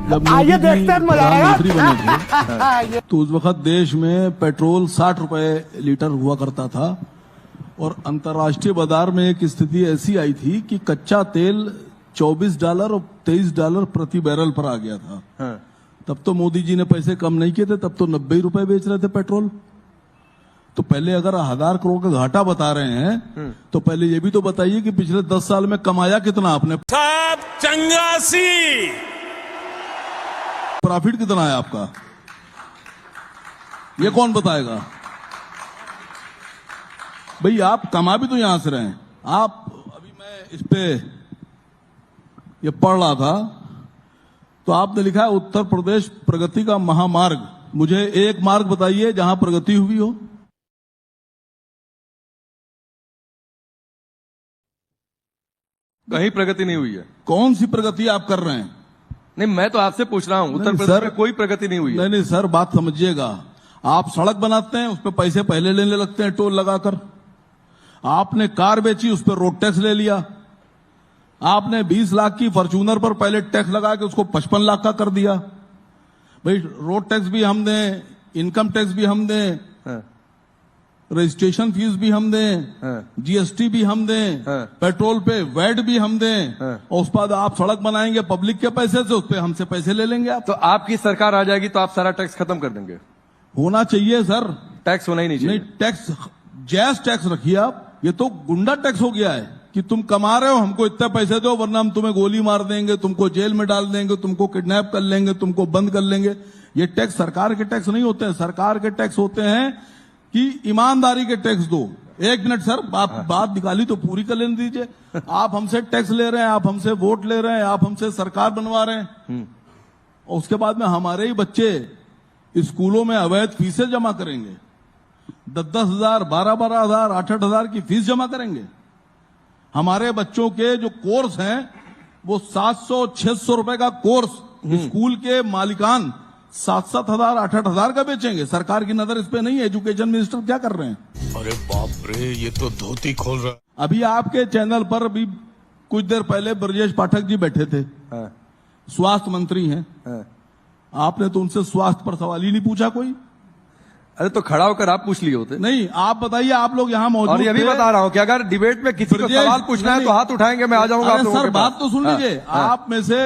जब आइए देखते हैं, मजा आएगा। प्रधानमंत्री बने थे तो उस वक्त देश में पेट्रोल 60 रुपए लीटर हुआ करता था और अंतर्राष्ट्रीय बाजार में एक स्थिति ऐसी आई थी कि कच्चा तेल $24 और $23 प्रति बैरल पर आ गया था। तब तो मोदी जी ने पैसे कम नहीं किए थे, तब तो 90 रुपए बेच रहे थे पेट्रोल। तो पहले अगर 1000 करोड़ का घाटा बता रहे हैं तो पहले ये भी तो बताइए कि पिछले 10 साल में कमाया कितना आपने, साहब चंगासी प्रॉफिट कितना है आपका, ये कौन बताएगा भाई? आप कमा भी तो यहां से रहे हैं। आप अभी मैं इस पे ये पढ़ रहा था तो आपने लिखा है उत्तर प्रदेश प्रगति का महामार्ग। मुझे एक मार्ग बताइए जहां प्रगति हुई हो। कहीं प्रगति नहीं हुई है। कौन सी प्रगति आप कर रहे हैं? नहीं, मैं तो आपसे पूछ रहा हूं, उत्तर प्रदेश में कोई प्रगति नहीं हुई है। नहीं सर, बात समझिएगा। आप सड़क बनाते हैं, उस पर पैसे पहले लेने लगते हैं टोल लगाकर। आपने कार बेची, उस पर रोड टैक्स ले लिया। आपने 20 लाख की फॉर्च्यूनर पर पहले टैक्स लगा के उसको 55 लाख का कर दिया। भाई रोड टैक्स भी हम दें, इनकम टैक्स भी हम दें, रजिस्ट्रेशन फीस भी हम दें, जीएसटी भी हम दें, पेट्रोल पे वैट भी हम दें, और उस बाद आप सड़क बनाएंगे पब्लिक के पैसे से, उस पर हमसे पैसे ले लेंगे आप। तो आपकी सरकार आ जाएगी तो आप सारा टैक्स खत्म कर देंगे? होना चाहिए सर। टैक्स होना ही नहीं चाहिए। नहीं, टैक्स जैस टैक्स रखिए आप। ये तो गुंडा टैक्स हो गया है कि तुम कमा रहे हो, हमको इतने पैसे दो वरना हम तुम्हें गोली मार देंगे, तुमको जेल में डाल देंगे, तुमको किडनैप कर लेंगे, तुमको बंद कर लेंगे। ये टैक्स सरकार के टैक्स नहीं होते हैं। सरकार के टैक्स होते हैं कि ईमानदारी के टैक्स दो। एक मिनट सर, आप बात निकाली तो पूरी कर लेने दीजिए। आप हमसे टैक्स ले रहे हैं, आप हमसे वोट ले रहे हैं, आप हमसे सरकार बनवा रहे हैं, और उसके बाद में हमारे ही बच्चे स्कूलों में अवैध फीसें जमा करेंगे। 10-10 हजार, 12-12 हजार, 8-8 हजार की फीस जमा करेंगे। हमारे बच्चों के जो कोर्स हैं वो 700-600 रुपए का कोर्स स्कूल के मालिकान 7-7 हजार, 8-8 हजार का बेचेंगे। सरकार की नजर इस पे नहीं है। एजुकेशन मिनिस्टर क्या कर रहे हैं? अरे बाप रे, ये तो धोती खोल रहा। अभी आपके चैनल पर अभी कुछ देर पहले ब्रजेश पाठक जी बैठे थे, स्वास्थ्य मंत्री हैं। आपने तो उनसे स्वास्थ्य पर सवाल ही नहीं पूछा कोई। अरे तो खड़ा होकर आप पूछ लिए होते। नहीं, आप बताइए, आप लोग यहाँ मौजूद और ये भी बता रहा हूँ कि अगर डिबेट में किसी को सवाल पूछना है तो हाथ उठाएंगे, मैं आ जाऊंगा आप लोगों सर के पास। बात तो सुन लीजिए। आप में से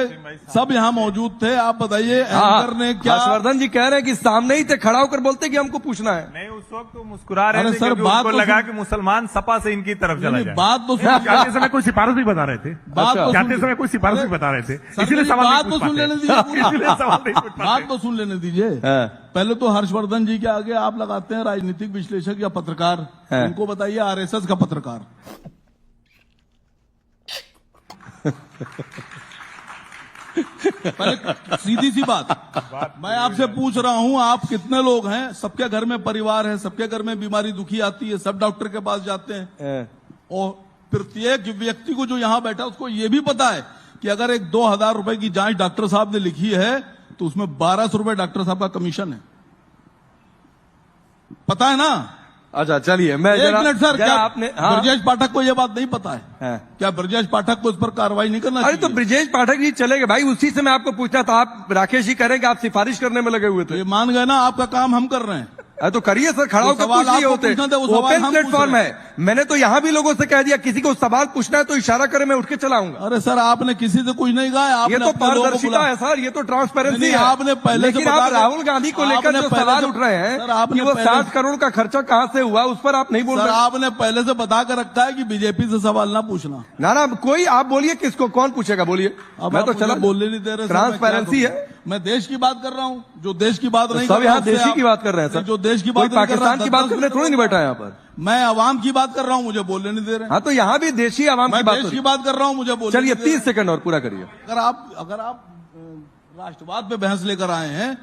सब यहाँ मौजूद थे। आप बताइए एंकर ने क्या? हर्षवर्धन जी कह रहे हैं कि सामने ही थे, खड़ा होकर बोलते कि हमको पूछना है। नहीं, उस वक्त तो मुस्कुरा रहे थे सर, क्योंकि बात उनको तो लगा कि मुसलमान सपा से इनकी तरफ चला जाए। बात तो जाते समय कोई सिफारिश भी बता रहे थे। बात तो जाते समय कोई सिफारिश भी बता रहे थे, इसीलिए सवाल बात तो सुन लेने दीजिए। इसलिए सवाल नहीं पूछ पाते। बात तो सुन लेने दीजिए। पहले तो हर्षवर्धन जी के आगे आप लगाते हैं राजनीतिक विश्लेषक या पत्रकार। उनको बताइए आरएसएस का पत्रकार। पहले सीधी सी बात, मैं आपसे पूछ रहा हूं, आप कितने लोग हैं? सबके घर में परिवार है, सबके घर में बीमारी दुखी आती है, सब डॉक्टर के पास जाते हैं, और प्रत्येक व्यक्ति को जो यहां बैठा उसको यह भी पता है कि अगर एक 2000 रुपए की जांच डॉक्टर साहब ने लिखी है तो उसमें 1200 रुपए डॉक्टर साहब का कमीशन है। पता है ना? अच्छा चलिए, मैं एक मिनट सर, क्या आपने ब्रजेश पाठक को यह बात नहीं पता है? क्या ब्रजेश पाठक को इस पर कार्रवाई नहीं करना चाहिए? अरे तो ब्रजेश पाठक जी चले गए भाई, उसी से मैं आपको पूछना था। आप राकेश जी कह रहे हैं कि आप सिफारिश करने में लगे हुए थे। ये मान गए ना, आपका काम हम कर रहे हैं। अरे तो करिए सर, खड़ा होकर पूछ लिए होते। ओपन प्लेटफॉर्म है। मैंने तो यहाँ भी लोगों से कह दिया किसी को सवाल पूछना है तो इशारा करे, मैं उठ के चलाऊंगा। अरे सर, आपने किसी से कुछ नहीं कहा। ये तो पारदर्शिता है सर, ये तो ट्रांसपेरेंसी है। आपने पहले लेकिन आप राहुल गांधी को लेकर जो सवाल उठ रहे हैं कि वो 60 करोड़ का खर्चा कहां से हुआ, उस पर आप नहीं बोल रहे। आपने पहले से बता कर रखा है कि बीजेपी से सवाल ना पूछना। ना कोई, आप बोलिए किसको, कौन पूछेगा, बोलिए। मैं तो चला बोलने नहीं दे रहे। ट्रांसपेरेंसी है। मैं देश की बात कर रहा हूँ, जो देश की बात नहीं। सब यहाँ देश की बात कर रहे हैं सर, जो देश की बात, पाकिस्तान की बात करने थोड़ी नहीं बैठा है यहाँ पर। मैं अवाम की बात कर रहा हूँ, मुझे बोलने नहीं दे रहे। हाँ तो यहाँ भी देशी आवाम की बात, देश की बात कर रहा हूँ, मुझे बोलने। चलिए 30 सेकंड और पूरा करिए। अगर आप राष्ट्रवाद पे बहस लेकर आए हैं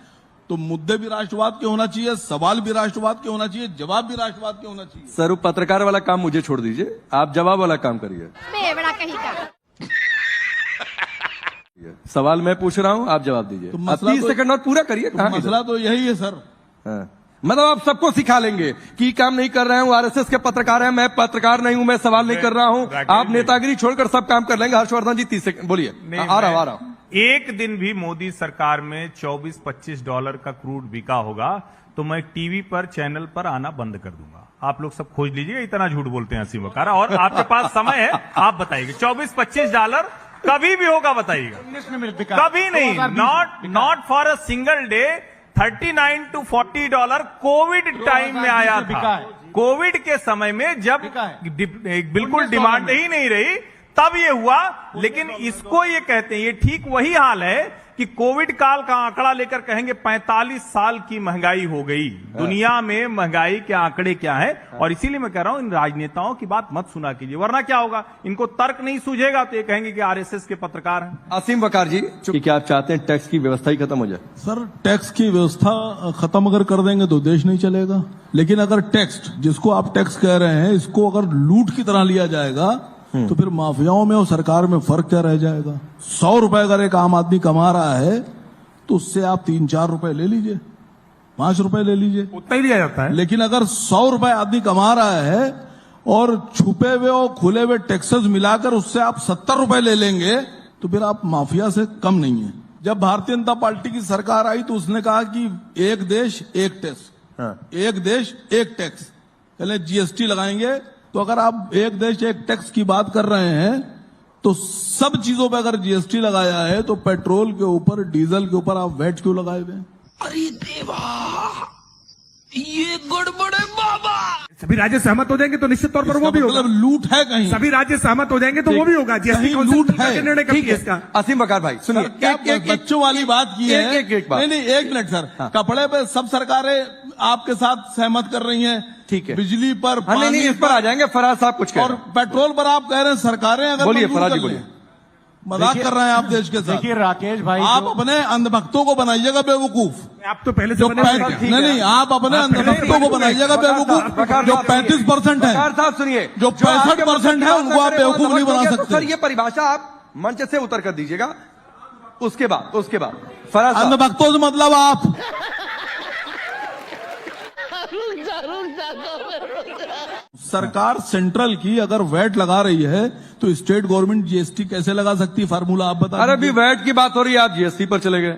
तो मुद्दे भी राष्ट्रवाद के होना चाहिए, सवाल भी राष्ट्रवाद के होना चाहिए, जवाब भी राष्ट्रवाद के होना चाहिए। सर, पत्रकार वाला काम मुझे छोड़ दीजिए, आप जवाब वाला काम करिए। सवाल मैं पूछ रहा हूँ, आप जवाब दीजिए। 30 सेकंड और पूरा करिए। मसला तो यही है सर। मतलब आप सबको सिखा लेंगे कि काम नहीं कर रहे हूँ, आरएसएस के पत्रकार हैं, मैं पत्रकार नहीं हूँ, मैं सवाल नहीं कर रहा हूँ, आप नेतागिरी छोड़कर सब काम कर लेंगे। हर्षवर्धन जी 30 सेकंड बोलिए। आ रहा हूँ एक दिन भी मोदी सरकार में 24-25 डॉलर का क्रूड बिका होगा तो मैं टीवी पर चैनल पर आना बंद कर दूंगा। आप लोग सब खोज लीजिए, इतना झूठ बोलते हैं असीम वकार, और आपके पास समय है, आप बताइए 24-25 डॉलर कभी भी होगा, बताइएगा। कभी नहीं, not for a single day. 39 to 40 dollar Covid time में आया था। कोविड के समय में जब बिल्कुल डिमांड ही नहीं रही तब ये हुआ। लेकिन इसको ये कहते हैं, ये ठीक वही हाल है कि कोविड काल का आंकड़ा लेकर कहेंगे 45 साल की महंगाई हो गई। दुनिया में महंगाई के आंकड़े क्या है? और इसीलिए मैं कह रहा हूं, इन राजनेताओं की बात मत सुना कीजिए, वरना क्या होगा, इनको तर्क नहीं सूझेगा तो ये कहेंगे कि आरएसएस के पत्रकार हैं। असीम वकार जी, क्या आप चाहते हैं टैक्स की व्यवस्था ही खत्म हो जाए? सर, टैक्स की व्यवस्था खत्म अगर कर देंगे तो देश नहीं चलेगा। लेकिन अगर टैक्स, जिसको आप टैक्स कह रहे हैं, इसको अगर लूट की तरह लिया जाएगा तो फिर माफियाओं में और सरकार में फर्क क्या रह जाएगा? 100 रुपए अगर एक आम आदमी कमा रहा है तो उससे आप 3-4 रुपए ले लीजिए, 5 रुपए ले लीजिए, उतना ही लिया जाता है। लेकिन अगर 100 रुपए आदमी कमा रहा है और छुपे हुए और खुले हुए टैक्सेस मिलाकर उससे आप 70 रुपए ले लेंगे तो फिर आप माफिया से कम नहीं है। जब भारतीय जनता पार्टी की सरकार आई तो उसने कहा कि एक देश एक टैक्स, एक देश एक टैक्स, पहले जीएसटी लगाएंगे। तो अगर आप एक देश एक टैक्स की बात कर रहे हैं तो सब चीजों पे अगर जीएसटी लगाया है तो पेट्रोल के ऊपर, डीजल के ऊपर आप वैट क्यों लगाए हुए? अरे देवा, ये गड़बड़ है बाबा। सभी राज्य सहमत हो जाएंगे तो निश्चित तौर पर वो भी होगा। मतलब लूट है कहीं? सभी राज्य सहमत हो जाएंगे तो वो भी होगा। जीएसटी लूट है, निर्णय कब किया इसका? असीम वकार भाई सुनिए, एक बच्चों वाली बात की है। नहीं, एक मिनट सर। कपड़े पे सब सरकारें आपके साथ सहमत कर रही हैं, ठीक है। बिजली पर, नहीं, इस पर आ जाएंगे। फराज साहब कुछ कह और पेट्रोल पर आप कह रहे हैं सरकारें अगर बोलिए, मंजूर फराज जी कर लें। बोलिए। मजाक कर रहे हैं आप देश के साथ। देखिए राकेश भाई, आप अपने अंधभक्तों को बनाइएगा बेवकूफ। आप तो पहले जो नहीं, आप अपने अंधभक्तों को बनाइएगा बेवकूफ। जो 35% है, वकार साहब सुनिए, जो 65% है उनको आप बेवकूफ नहीं बना सकते। सर, ये परिभाषा आप मंच से उतर कर दीजिएगा। उसके बाद फराज साहब, अंधभक्तों से मतलब आप सरकार सेंट्रल की अगर वैट लगा रही है तो स्टेट गवर्नमेंट जीएसटी कैसे लगा सकती है? फार्मूला आप बता। अरे अभी वैट की बात हो रही है, आप जीएसटी पर चले गए।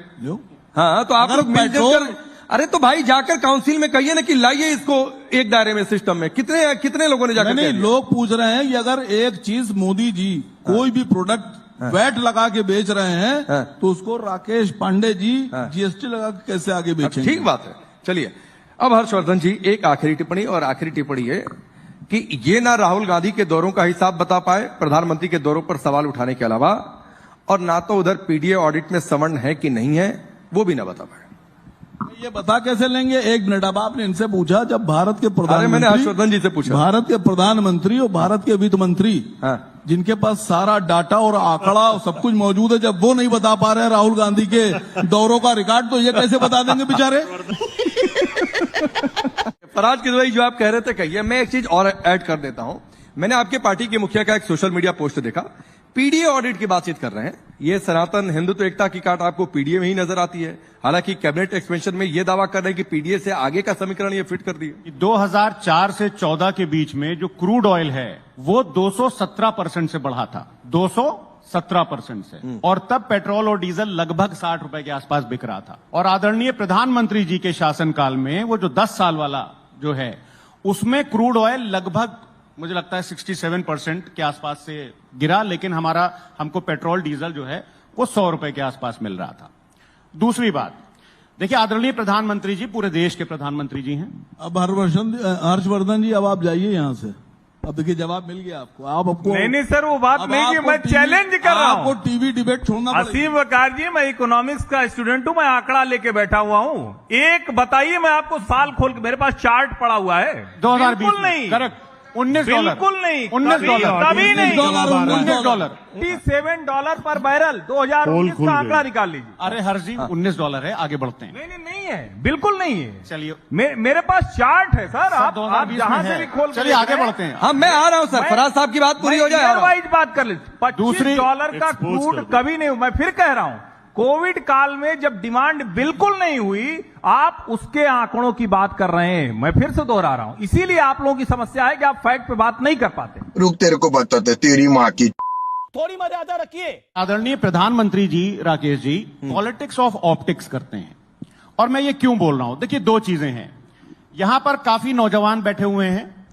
हाँ, तो आप अगर लोग मिलजुल पेट्रोल, कर, अरे तो भाई जाकर काउंसिल में कहिए ना कि लाइए इसको एक दायरे में, सिस्टम में। कितने लोगों ने जाकर? नहीं, लोग पूछ रहे हैं कि अगर एक चीज मोदी जी कोई भी प्रोडक्ट वैट लगा के बेच रहे हैं तो उसको राकेश पांडे जी जीएसटी लगा के कैसे आगे बेचेंगे? ठीक बात है। चलिए, अब हर्षवर्धन जी एक आखिरी टिप्पणी, और आखिरी टिप्पणी है कि ये ना राहुल गांधी के दौरों का हिसाब बता पाए, प्रधानमंत्री के दौरों पर सवाल उठाने के अलावा, और ना तो उधर पीडीए ऑडिट में सवर्ण है कि नहीं है वो भी ना बता पाए। ये बता कैसे लेंगे? एक मिनट, अब आपने इनसे पूछा, जब भारत के प्रधानमंत्री, मैंने हर्षवर्धन जी से पूछा, भारत के प्रधानमंत्री और भारत के वित्त मंत्री, जिनके पास सारा डाटा और आंकड़ा और सब कुछ मौजूद है, जब वो नहीं बता पा रहे हैं राहुल गांधी के दौरों का रिकॉर्ड, तो ये कैसे बता देंगे बेचारे? फराज किदवई, जो आप कह रहे थे कहिए। मैं एक चीज और ऐड कर देता हूं। मैंने आपके पार्टी के मुखिया का एक सोशल मीडिया पोस्ट देखा, पीडीए ऑडिट की बातचीत कर रहे हैं। ये सनातन हिंदुत्व एकता की काट आपको पीडीए में ही नजर आती है। हालांकि कैबिनेट एक्सपेंशन में ये दावा कर रहे हैं कि पीडीए से आगे का समीकरण ये फिट कर दिए। 2004 से 14 के बीच में जो क्रूड ऑयल है वो 217% से बढ़ा था, 217% से, और तब पेट्रोल और डीजल लगभग 60 रुपए के आसपास बिक रहा था। और आदरणीय प्रधानमंत्री जी के शासनकाल में वो जो 10 साल वाला जो है उसमें क्रूड ऑयल लगभग मुझे लगता है 67% के आसपास से गिरा, लेकिन हमको पेट्रोल डीजल जो है वो 100 रुपए के आसपास मिल रहा था। दूसरी बात, देखिए आदरणीय प्रधानमंत्री जी पूरे देश के प्रधानमंत्री जी हैं। अब हर्षवर्धन जी, अब आप जाइए यहां से। अब देखिए जवाब मिल गया आपको। आपको नहीं सर, वो बात नहीं कि मैं चैलेंज कर रहा हूं। आपको टीवी डिबेट छोड़ना पड़ेगा। असीम वकार जी, मैं इकोनॉमिक्स का स्टूडेंट हूं, मैं आंकड़ा लेके बैठा हुआ हूं। एक बताइए, मैं आपको साल खोल के, मेरे पास चार्ट पड़ा हुआ है। 2020 नहीं, करेक्ट, $19, बिल्कुल नहीं, $19, कभी नहीं, $19, $57 पर बैरल 2019 का आंकड़ा निकाल लीजिए। अरे हर जी $19 है, आगे बढ़ते हैं। नहीं है, बिल्कुल नहीं है। चलिए, मेरे पास चार्ट है सर, आप जहां से भी खोल, चलिए आगे बढ़ते हैं। हाँ, मैं आ रहा हूं सर, फराज साहब की बात पूरी हो जाए। वाइज बात कर लीजिए। $25 का क्रूड कभी नहीं, मैं फिर कह रहा हूं, कोविड काल में जब डिमांड बिल्कुल नहीं हुई, आप उसके आंकड़ों की बात कर रहे हैं। मैं फिर से दोहरा रहा हूं, इसीलिए आप लोगों की समस्या है कि आप फैक्ट पे बात नहीं कर पाते। रुक, तेरे को बताते तेरी माँ की। थोड़ी मर्यादा रखिए। आदरणीय प्रधानमंत्री जी, Rakesh ji, politics of optics करते हैं। और मैं ये क्यों बोल रहा हूं? देखिए, दो चीजें हैं। यहां पर काफी नौजवान बैठे हुए हैं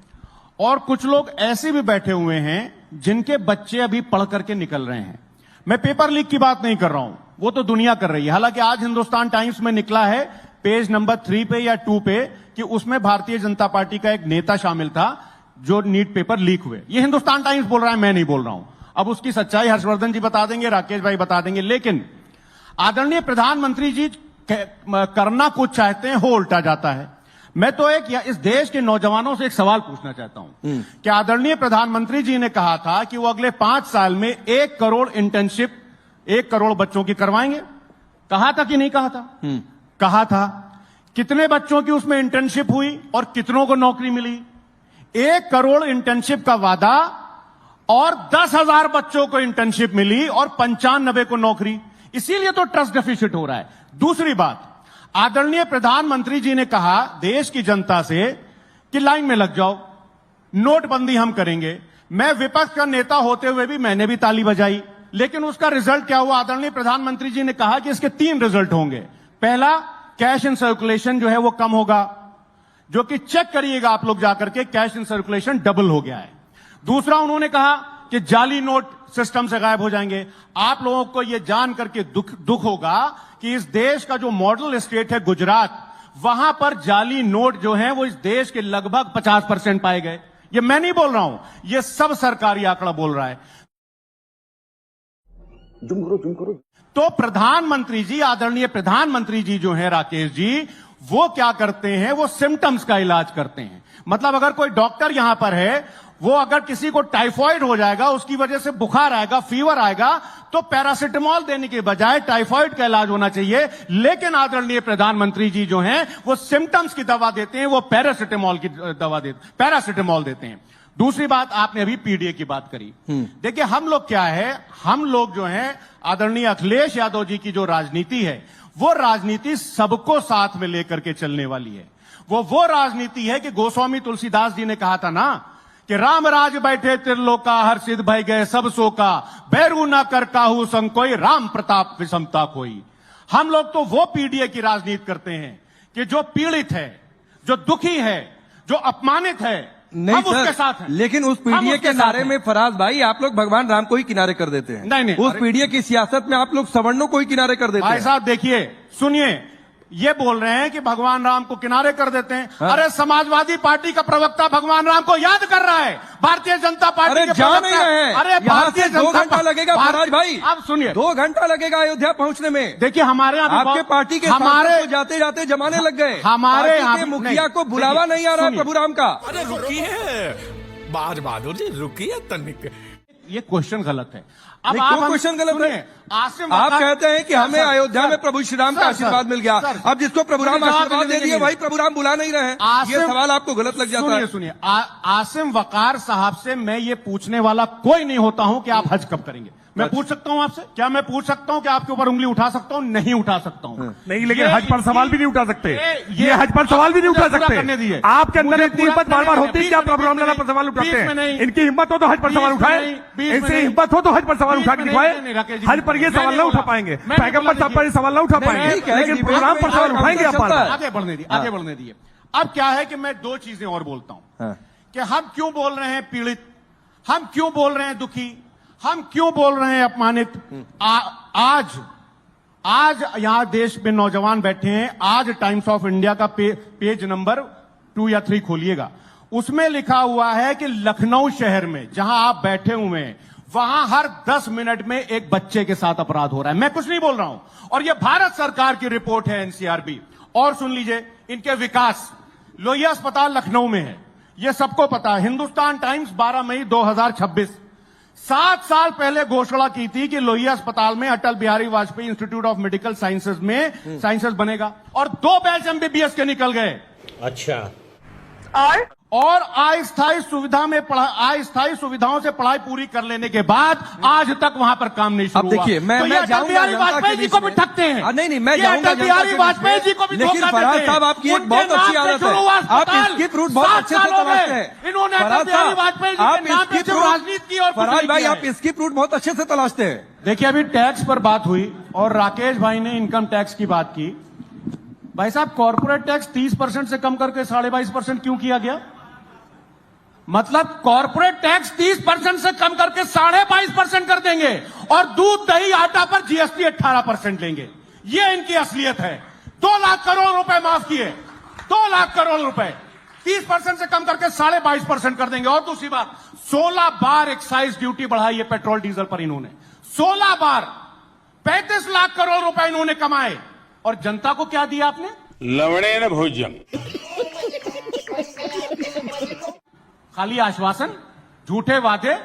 और कुछ लोग ऐसे भी बैठे हुए हैं जिनके बच्चे अभी पढ़ करके निकल रहे हैं। मैं पेपर लीक की बात नहीं कर रहा हूं, वो तो दुनिया कर रही है। हालांकि आज हिंदुस्तान टाइम्स में निकला है पेज नंबर 3 पे या 2 पे कि उसमें भारतीय जनता पार्टी का एक नेता शामिल था जो नीट पेपर लीक हुए। ये हिंदुस्तान टाइम्स बोल रहा है, मैं नहीं बोल रहा हूं। अब उसकी सच्चाई हर्षवर्धन जी बता देंगे, राकेश भाई बता देंगे। लेकिन आदरणीय प्रधानमंत्री जी करना कुछ चाहते हैं, हो उल्टा जाता है। मैं तो इस देश के नौजवानों से एक सवाल पूछना चाहता हूं कि आदरणीय प्रधानमंत्री जी ने कहा था कि वो अगले 5 साल में 1 करोड़ इंटर्नशिप 1 करोड़ बच्चों की करवाएंगे। कहा था कि नहीं कहा था? कहा था। कितने बच्चों की उसमें इंटर्नशिप हुई और कितनों को नौकरी मिली? 1 करोड़ इंटर्नशिप का वादा और 10,000 बच्चों को इंटर्नशिप मिली और 95 को नौकरी। इसीलिए तो ट्रस्ट डेफिसिट हो रहा है। दूसरी बात, आदरणीय प्रधानमंत्री जी ने कहा देश की जनता से कि लाइन में लग जाओ, नोटबंदी हम करेंगे। मैं विपक्ष का नेता होते हुए भी मैंने भी ताली बजाई, लेकिन उसका रिजल्ट क्या हुआ? आदरणीय प्रधानमंत्री जी ने कहा कि इसके 3 रिजल्ट होंगे। पहला, कैश इन सर्कुलेशन जो है वो कम होगा, जो कि चेक करिएगा आप लोग जाकर के, कैश इन सर्कुलेशन डबल हो गया है। दूसरा, उन्होंने कहा कि जाली नोट सिस्टम से गायब हो जाएंगे। आप लोगों को यह जान करके दुख होगा कि इस देश का जो मॉडल स्टेट है गुजरात, वहां पर जाली नोट जो हैं वो इस देश के लगभग 50% पाए गए। ये मैं नहीं बोल रहा हूं, ये सब सरकारी आंकड़ा बोल रहा है। जुम करो। तो प्रधानमंत्री जी, आदरणीय प्रधानमंत्री जी जो है राकेश जी, वो क्या करते हैं? वो सिम्टम्स का इलाज करते हैं। मतलब अगर कोई डॉक्टर यहां पर है, वो अगर किसी को टाइफाइड हो जाएगा, उसकी वजह से बुखार आएगा, फीवर आएगा, तो पैरासिटामोल देने के बजाय टाइफाइड का इलाज होना चाहिए। लेकिन आदरणीय प्रधानमंत्री जी जो हैं वो सिम्टम्स की दवा देते हैं, वो पैरासिटामोल की दवा पैरासिटामोल देते हैं। दूसरी बात, आपने अभी पीडीए की बात करी। देखिए, हम लोग क्या है, हम लोग जो हैं आदरणीय अखिलेश यादव जी की जो राजनीति है, वो राजनीति सबको साथ में लेकर के चलने वाली है। वो राजनीति है कि गोस्वामी तुलसीदास जी ने कहा था ना कि राम राज बैठे त्रिलोका, हर्षित भय गए सब शोका, बैरू ना कर काहू संग कोई, राम प्रताप विषमता कोई। हम लोग तो वो पीडीए की राजनीति करते हैं कि जो पीड़ित है, जो दुखी है, जो अपमानित है, नहीं सर, उसके साथ हैं। लेकिन उस पीडीए के नारे में फराज भाई आप लोग भगवान राम को ही किनारे कर देते हैं। नहीं, उस पीडीए की सियासत में आप लोग सवर्णों को ही किनारे कर देते हैं। भाई साहब देखिए, सुनिए, ये बोल रहे हैं कि भगवान राम को किनारे कर देते हैं। हाँ? अरे समाजवादी पार्टी का प्रवक्ता भगवान राम को याद कर रहा है। भारतीय जनता पार्टी के जा नहीं रहे हैं। अरे भारतीय 2 घंटा लगेगा फराज भाई। अब सुनिए, 2 घंटा लगेगा अयोध्या पहुंचने में। देखिए, हमारे यहाँ आपके पार्टी के हमारे जाते जाते जमाने लग गए। हमारे यहाँ के मुखिया को बुलावा नहीं आ रहा है प्रभु राम का। अरे रुकिए, बाज बहादुर जी रुकिए तनिक। ये क्वेश्चन गलत है। अब आप क्वेश्चन गलत है। आप कहते हैं कि हमें अयोध्या में प्रभु श्री राम का आशीर्वाद मिल गया। अब जिसको प्रभु राम आशीर्वाद दे दिए वही प्रभु राम बुला नहीं रहे हैं। ये सवाल आपको गलत लग जाता है। सुनिए, आसिम वकार साहब से मैं ये पूछने वाला कोई नहीं होता हूं कि आप हज कब करेंगे। मैं पूछ सकता हूं आपसे? क्या मैं पूछ सकता हूं कि आपके ऊपर उंगली उठा सकता हूं? नहीं उठा सकता हूं। नहीं, लेकिन हज पर सवाल भी नहीं उठा सकते। ये हज पर सवाल भी नहीं उठा सकते। आपके अंदर इतनी हिम्मत बार बार होती है कि आप प्रभु रामलला पर सवाल उठाते हैं। इनकी हिम्मत हो तो हज पर सवाल उठाए, इनसे हिम्मत हो तो हज पर सवाल उठा के दिखाए। हज पर ये सवाल ना उठा पाएंगे, पैगंबर साहब पर ये सवाल ना उठा पाएंगे, लेकिन प्रभु राम पर सवाल उठाएंगे। आप आगे बढ़ने दिए। अब क्या है कि मैं 2 चीजें और बोलता हूं कि हम क्यों बोल रहे हैं पीड़ित, हम क्यों बोल रहे हैं दुखी, हम क्यों बोल रहे हैं अपमानित। आज यहां देश में नौजवान बैठे हैं। आज टाइम्स ऑफ इंडिया का पेज नंबर 2 या 3 खोलिएगा, उसमें लिखा हुआ है कि लखनऊ शहर में जहां आप बैठे हुए हैं, वहां हर 10 मिनट में एक बच्चे के साथ अपराध हो रहा है। मैं कुछ नहीं बोल रहा हूं, और यह भारत सरकार की रिपोर्ट है, एनसीआरबी। और सुन लीजिए, इनके विकास, लोहिया अस्पताल लखनऊ में है, यह सबको पता है। हिंदुस्तान टाइम्स 12 मई 2026, 7 साल पहले घोषणा की थी कि लोहिया अस्पताल में Atal Bihari Vajpayee institute of medical sciences में साइंसेज बनेगा, और 2 बैच एमबीबीएस के निकल गए। अच्छा। और अस्थायी सुविधाओं से पढ़ाई पूरी कर लेने के बाद आज तक वहां पर काम नहीं शुरू अब देखिए, हुआ। मैं तो ये अटल जाऊंगा बिहारी जनता वाजपेयी के जी बीच को भी में। ठगते हैं। नहीं, मैं ये जाऊंगा अटल बिहारी जनता के वाजपेयी बीच में। जी को भी लेकिन धोखा फराज देते साहब, हैं। आपकी एक उनके बहुत अच्छी नाम से आदत है। शुरू हुआ आप अस्पताल। स्किप रूट बहुत 7 अच्छे से साल हो तलाशते गए। हैं। इन्होंने अटल फराज बिहारी साहब, वाजपेयी जी आप के नाम पे स्किप सिर्फ रूट- राजनीति की और कुछ फराज नहीं भाई, किया आप है। स्किप रूट बहुत अच्छे से तलाशते हैं। देखिए, अभी टैक्स पर बात हुई और राकेश भाई ने इनकम टैक्स की बात की। भाई साहब, कॉर्पोरेट टैक्स 30% से कम करके 22.5% क्यों किया गया? मतलब कॉर्पोरेट टैक्स 30% से कम करके 22.5% कर देंगे और दूध दही आटा पर जीएसटी 18% लेंगे। ये इनकी असलियत है। 2 लाख करोड़ रुपए माफ किए, 2 लाख करोड़ रुपए 30% से कम करके 22.5% कर देंगे। और दूसरी बात, 16 बार एक्साइज ड्यूटी बढ़ाई है पेट्रोल डीजल पर इन्होंने, 16 बार 35 लाख करोड़ रुपए इन्होंने कमाए। और जनता को क्या दिया आपने? लवणेन भोज्यम। खाली आश्वासन, झूठे वादे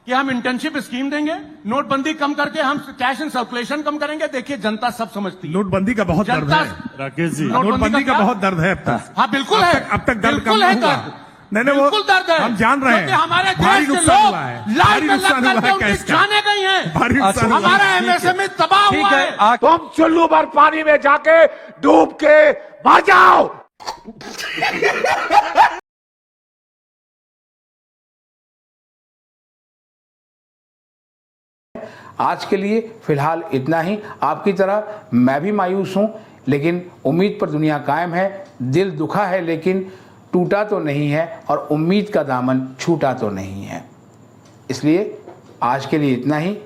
कि हम इंटर्नशिप स्कीम देंगे, नोटबंदी कम करके हम कैश इन सर्कुलेशन कम करेंगे। देखिए, जनता सब समझती है। नोटबंदी का बहुत दर्द जनता- है राकेश जी, नोटबंदी नोटबंदी का क्या? बहुत दर्द है अब तक। हाँ, बिल्कुल अब है। तक- अब तक दर्द बिल्कुल कम है हुआ। दर्द। नहीं, वो बिल्कुल दर्द है। हम जान रहे हैं। क्योंकि हमारे भारी देश के नुकसान लोग हुआ है। लाइन भारी में नुकसान लग हुआ करके है उनकी कैश का। जाने गई हैं। भारी नुकसान हुआ है। हमारा ठीक है। एमएसएमई तबाह ठीक हुआ है, है। तुम चुल्लू भर पानी में जाके डूब के मर जाओ। आज के लिए फिलहाल इतना ही। आपकी तरह मैं भी मायूस हूं, लेकिन उम्मीद पर दुनिया कायम है। दिल दुखा है लेकिन टूटा तो नहीं है, और उम्मीद का दामन छूटा तो नहीं है। इसलिए आज के लिए इतना ही।